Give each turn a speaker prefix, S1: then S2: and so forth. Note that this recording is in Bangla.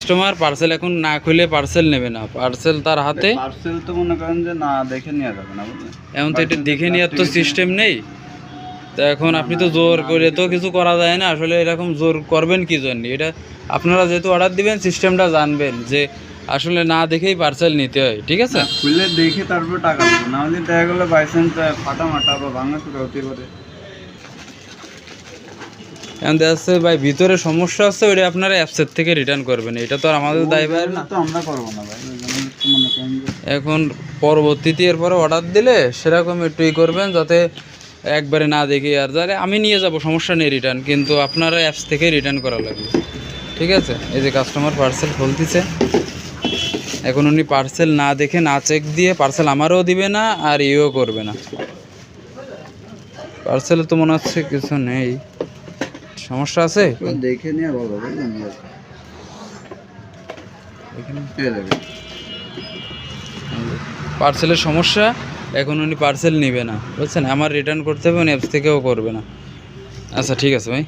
S1: কাস্টমার পার্সেল এখন না খুলে পার্সেল নেবে না, পার্সেল তার হাতে।
S2: পার্সেল তো মনে করেন যে না দেখে নেওয়া যাবে না, বুঝলেন?
S1: এখন তো এটা দেখে নেওয়ার তো সিস্টেম নেই। তো এখন আপনি তো জোর করে তো কিছু করা যায় না আসলে, এরকম জোর করবেন কি জন্য? এটা আপনারা যেহেতু অর্ডার দিবেন সিস্টেমটা জানবেন যে আসলে না দেখেই পার্সেল নিতে হয়, ঠিক আছে?
S2: খুলে দেখে তারপর টাকা দেবো, না হলে দেখা গেলো বাই চান্স ফাটা মাটা বা ভাঙা চুরা হতে পারে।
S1: এখন দেখা যাচ্ছে ভাই ভিতরে সমস্যা আছে, ওইটা আপনারা অ্যাপসের থেকে রিটার্ন করবেন, এটা তো আর আমাদের দায়ভার না।
S2: তো আমরা করবো না ভাই, ওই জন্য একটু মনে করেন যে
S1: এখন পরবর্তীতে এরপরে অর্ডার দিলে সেরকম একটু করবেন যাতে একবারে না দেখি। আর যারে আমি নিয়ে যাব সমস্যা নেই রিটার্ন, কিন্তু আপনারা অ্যাপস থেকে রিটার্ন করা লাগবে, ঠিক আছে? এই যে কাস্টমার পার্সেল খুলতেছে, এখন উনি পার্সেল না দেখে না চেক দিয়ে পার্সেল আমারও দিবে না আর ইও করবে না। পার্সেলে তো মনে হচ্ছে কিছু নেই, সমস্যা আছে।
S2: দেখে নিয়ে ভালো, বুঝলেন?
S1: পার্সেলের সমস্যা, এখন উনি পার্সেল নেবে না, বুঝছেন? আমার রিটার্ন করতে হবে, উনি অ্যাপস থেকেও করবে না। আচ্ছা ঠিক আছে ভাই।